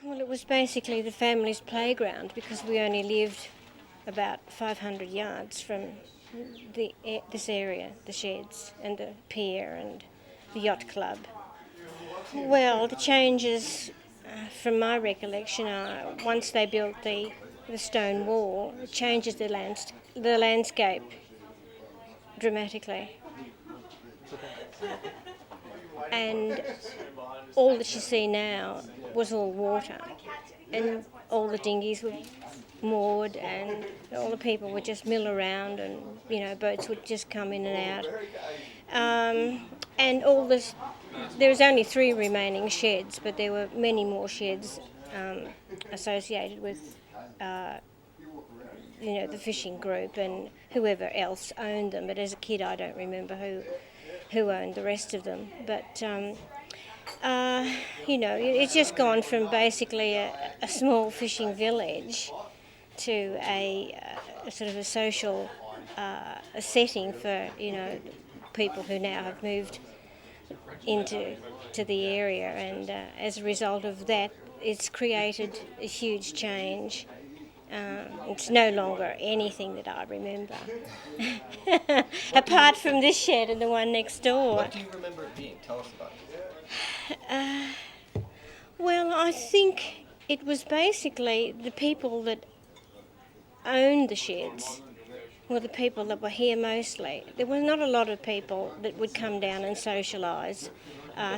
Well, it was basically the family's playground because we only lived about 500 yards from this area, the sheds and the pier and the yacht club. Well, the changes, from my recollection, are once they built the stone wall, it changes the landscape dramatically. And all that you see now was all water, and all the dinghies were moored, and all the people would just mill around, and boats would just come in and out. And all this, there was only 3 remaining sheds, but there were many more sheds associated with the fishing group and whoever else owned them. But as a kid, I don't remember who owned the rest of them. But it's just gone from basically a small fishing village to a sort of a social a setting for people who now have moved into the area, and as a result of that, it's created a huge change. It's no longer anything that I remember, apart from this shed and the one next door. What do you remember it being? Tell us about it. Well, I think it was basically the people that owned the sheds were the people that were here mostly. There was not a lot of people that would come down and socialise.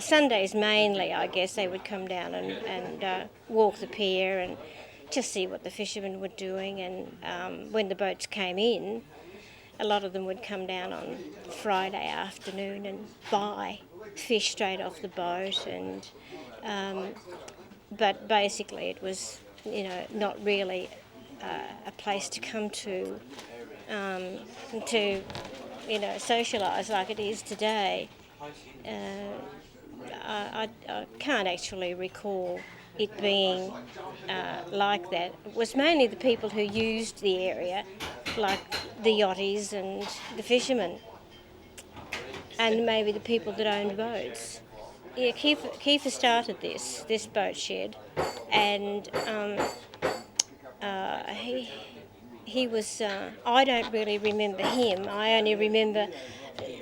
Sundays mainly, I guess, they would come down and walk the pier and just see what the fishermen were doing. And when the boats came in, a lot of them would come down on Friday afternoon and buy fish straight off the boat. And but basically, it was not really a place to come to socialise like it is today. I can't actually recall it being like that. It was mainly the people who used the area, like the yachties and the fishermen, and maybe the people that owned boats. Yeah, Kiefer started this boat shed, and he was. I don't really remember him. I only remember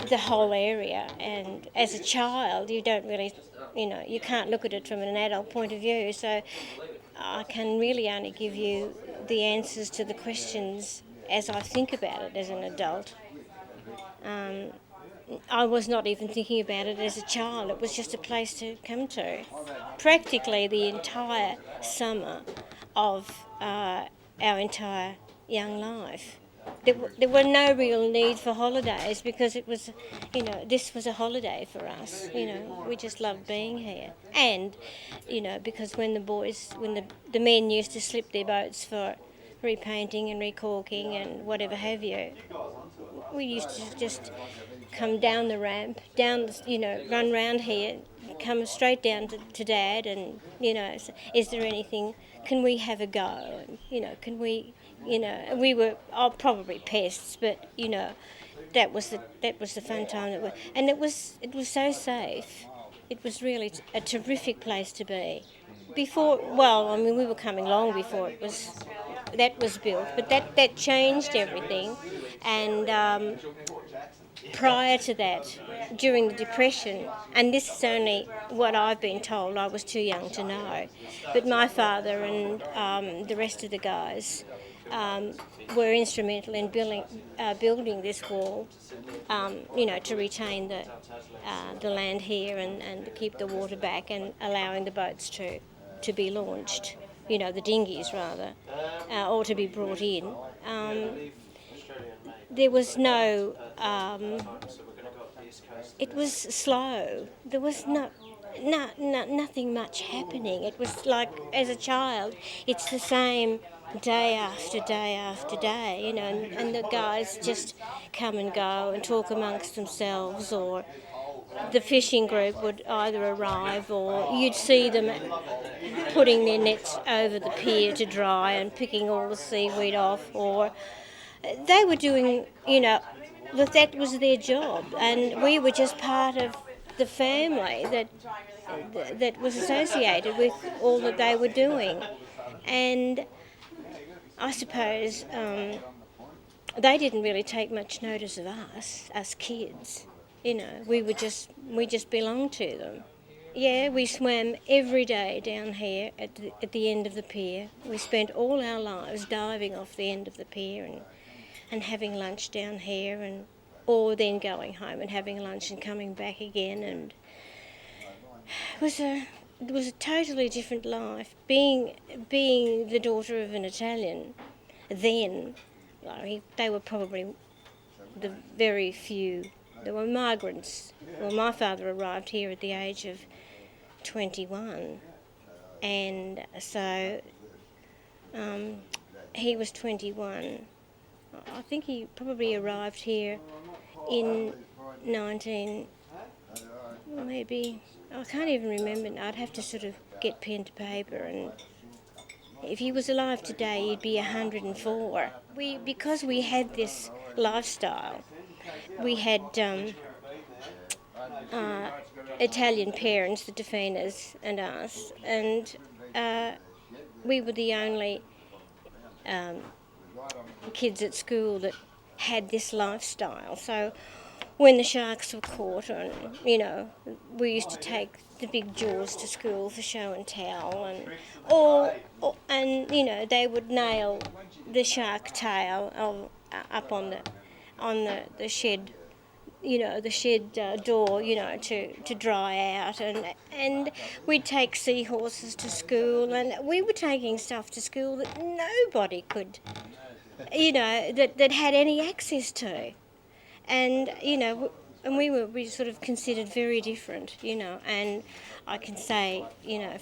the whole area. And as a child, you don't really, you can't look at it from an adult point of view. So I can really only give you the answers to the questions as I think about it as an adult. I was not even thinking about it as a child. It was just a place to come to. Practically the entire summer of our entire young life. There were no real need for holidays because it was, this was a holiday for us. We just loved being here. And, because when the men used to slip their boats for repainting and recorking and whatever have you, we used to just come down the ramp, run round here, come straight down to Dad, and is there anything? Can we have a go? And, can we? We were probably pests, but that was the fun time and it was so safe. It was really a terrific place to be. Before, we were coming long before that was built, but that changed everything, and. Prior to that, during the Depression, and this is only what I've been told, I was too young to know, but my father and the rest of the guys were instrumental in building this wall, to retain the land here and to keep the water back and allowing the boats to be launched, the dinghies rather, or to be brought in. There was no. It was slow. There was nothing much happening. It was like, as a child, it's the same day after day after day, and the guys just come and go and talk amongst themselves, or the fishing group would either arrive or you'd see them putting their nets over the pier to dry and picking all the seaweed off, or they were doing, that was their job, and we were just part of the family that that was associated with all that they were doing. And I suppose they didn't really take much notice of us kids. We just belonged to them. Yeah, we swam every day down here at the end of the pier. We spent all our lives diving off the end of the pier and having lunch down here, or then going home and having lunch and coming back again. And it was a totally different life. Being the daughter of an Italian, then, they were probably the very few. There were migrants. Well, my father arrived here at the age of 21, and so he was 21. I think he probably arrived here in 19, maybe, I can't even remember. I'd have to sort of get pen to paper, and if he was alive today, he'd be 104. Because we had this lifestyle, we had Italian parents, the Definas and us, and we were the only kids at school that had this lifestyle. So when the sharks were caught, and we used to take the big jaws to school for show and tell, and they would nail the shark tail up on the shed, the shed door, to dry out, and we'd take seahorses to school, and we were taking stuff to school that nobody could, that had any access to, and and we were sort of considered very different, and I can say,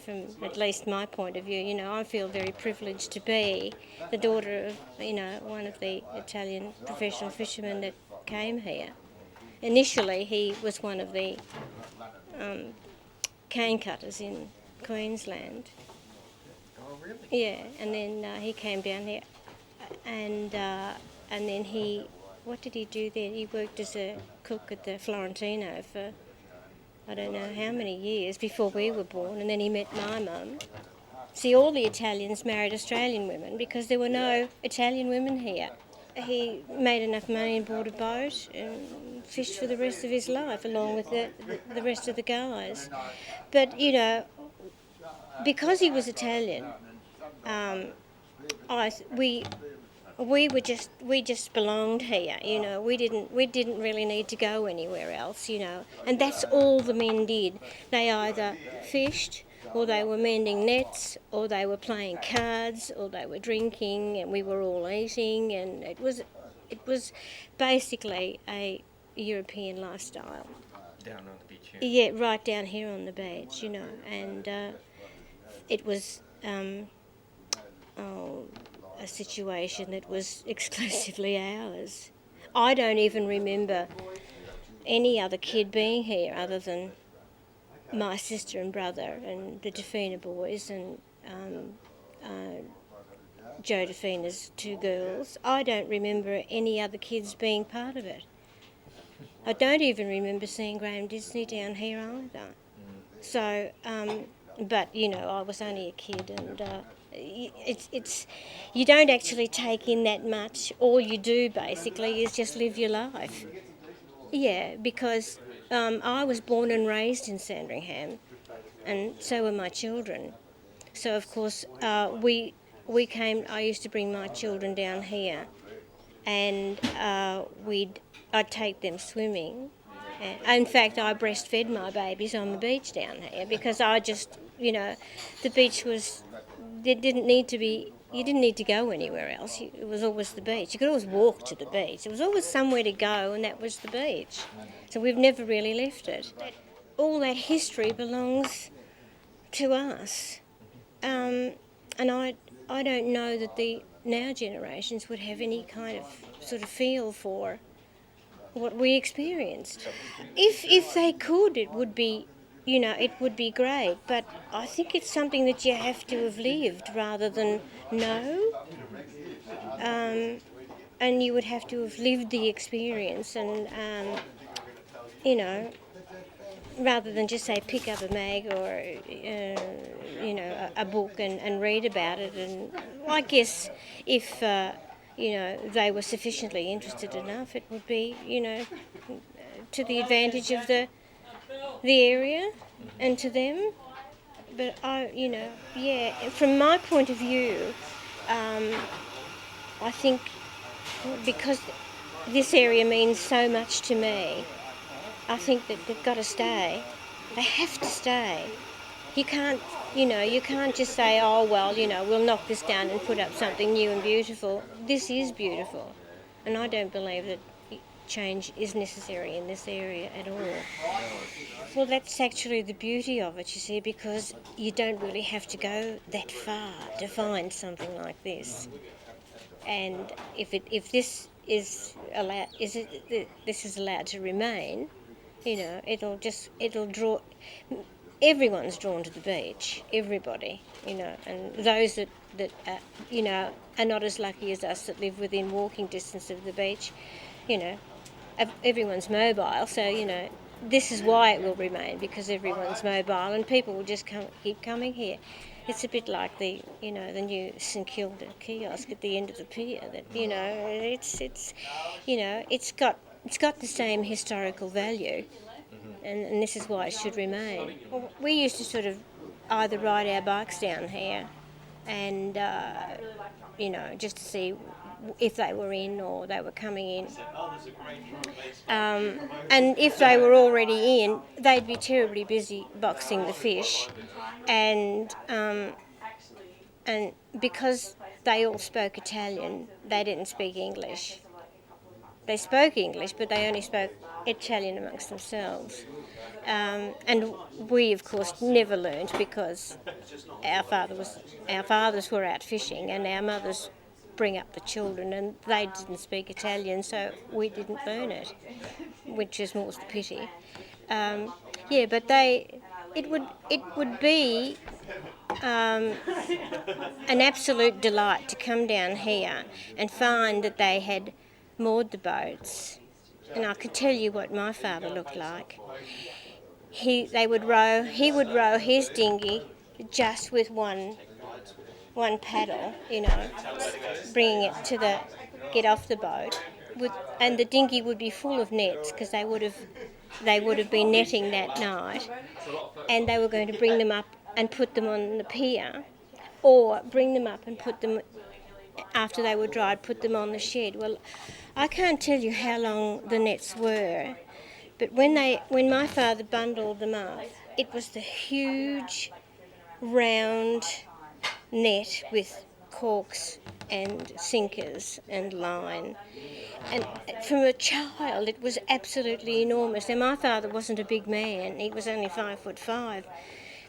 from at least my point of view, I feel very privileged to be the daughter of, one of the Italian professional fishermen that came here. Initially, he was one of the cane cutters in Queensland. Oh, really? Yeah, and then he came down here, and then what did he do then? He worked as a cook at the Florentino for I don't know how many years before we were born, and then he met my mum. See, all the Italians married Australian women because there were no Italian women here. He made enough money and bought a boat and fished for the rest of his life, along with the rest of the guys. But, because he was Italian, we just belonged here, We didn't really need to go anywhere else, And that's all the men did. They either fished, or they were mending nets, or they were playing cards, or they were drinking, and we were all eating, and it was basically a European lifestyle. Down on the beach here. Yeah, right down here on the beach, and it was a situation that was exclusively ours. I don't even remember any other kid being here other than my sister and brother and the Defina boys and Joe Defina's two girls. I don't remember any other kids being part of it. I don't even remember seeing Graham Disney down here either. So, but I was only a kid, and it's you don't actually take in that much. All you do basically is just live your life. Yeah, because I was born and raised in Sandringham, and so were my children. So of course we came. I used to bring my children down here, and I'd take them swimming. In fact, I breastfed my babies on the beach down here because I just, the beach was. There didn't need to be. You didn't need to go anywhere else. It was always the beach. You could always walk to the beach. There was always somewhere to go, and that was the beach. So we've never really left it. All that history belongs to us, and I don't know that the now generations would have any kind of sort of feel for what we experienced. If they could, it would be. It would be great, but I think it's something that you have to have lived rather than know. And you would have to have lived the experience, and rather than just say pick up a mag or a book and read about it. And I guess if they were sufficiently interested enough, it would be to the advantage of the area and to them. But from my point of view, I think because this area means so much to me, I think that they've got to stay. They have to stay. You can't, you can't just say, oh, well, we'll knock this down and put up something new and beautiful. This is beautiful. And I don't believe that change is necessary in this area at all. Well, that's actually the beauty of it, you see, because you don't really have to go that far to find something like this. And if this is allowed, this is allowed to remain, it'll draw. Everyone's drawn to the beach. Everybody, and those that are not as lucky as us that live within walking distance of the beach, everyone's mobile. So this is why it will remain, because everyone's mobile and people will just keep coming here. It's a bit like the new St Kilda kiosk at the end of the pier. That it's got the same historical value, and this is why it should remain. Well, we used to sort of either ride our bikes down here, and just to see if they were in or they were coming in. And if they were already in, they'd be terribly busy boxing the fish, and because they all spoke Italian, they didn't speak English. They spoke English, but they only spoke Italian amongst themselves. And we, of course, never learned, because our fathers were out fishing, and our mothers bring up the children, and they didn't speak Italian, so we didn't learn it, which is more the pity. But it would be an absolute delight to come down here and find that they had moored the boats. And I could tell you what my father looked like. He would row his dinghy just with one paddle, bringing it to get off the boat, and the dinghy would be full of nets, because they would have been netting that night, and they were going to bring them up and put them on the pier, or bring them up and put them, after they were dried, put them on the shed. Well, I can't tell you how long the nets were, but when my father bundled them up, it was the huge round net with corks and sinkers and line. And from a child, it was absolutely enormous. Now, my father wasn't a big man. He was only 5'5",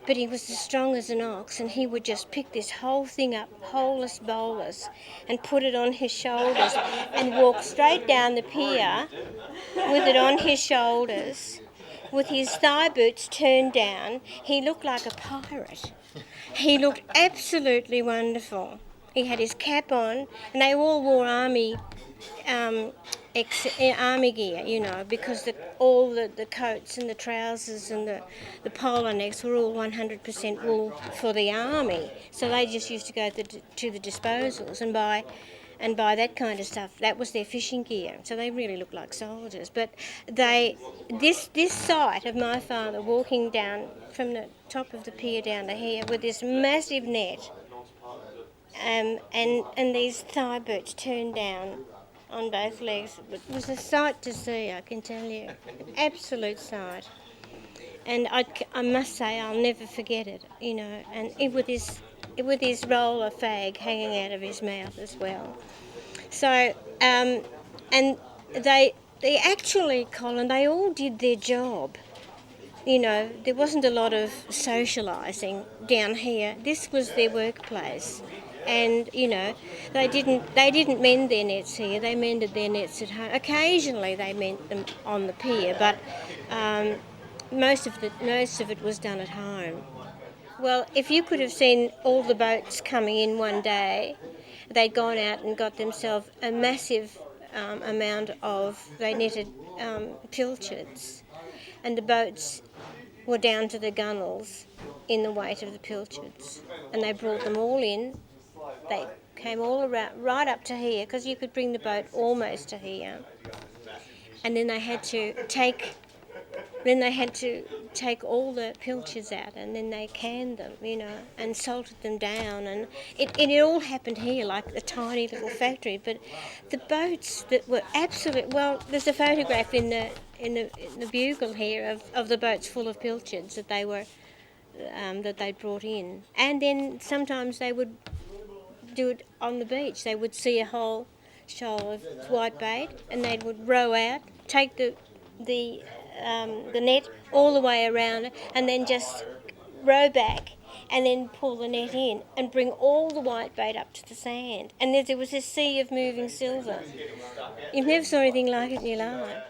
but he was as strong as an ox, and he would just pick this whole thing up, holeless bolus, and put it on his shoulders and walk straight down the pier with it on his shoulders, with his thigh boots turned down. He looked like a pirate. He looked absolutely wonderful. He had his cap on, and they all wore army gear, because all the coats and the trousers and the polo necks were all 100% wool for the army. So they just used to go to the disposals and buy that kind of stuff. That was their fishing gear. So they really looked like soldiers. But this sight of my father walking down from the top of the pier down to here with this massive net, and these thigh boots turned down on both legs, it was a sight to see, I can tell you. An absolute sight. And I must say, I'll never forget it, and with his roller fag hanging out of his mouth as well. So, and they actually, Colin, they all did their job. There wasn't a lot of socialising down here. This was their workplace. And, they didn't mend their nets here. They mended their nets at home. Occasionally they mended them on the pier, but most of it was done at home. Well, if you could have seen all the boats coming in one day, they'd gone out and got themselves a massive amount of, they netted pilchards. and the boats were down to the gunnels in the weight of the pilchards. And they brought them all in. They came all around, right up to here, because you could bring the boat almost to here. And then they had to take all the pilchards out, and then they canned them, and salted them down, and it all happened here, like a tiny little factory. But the boats that were absolute, well, there's a photograph in the Bugle here of the boats full of pilchards that they were that they'd brought in, and then sometimes they would do it on the beach. They would see a whole shoal of whitebait, and they would row out, take the net all the way around it, and then just row back and then pull the net in and bring all the whitebait up to the sand. And there was this sea of moving silver. You've never saw anything like it in your life.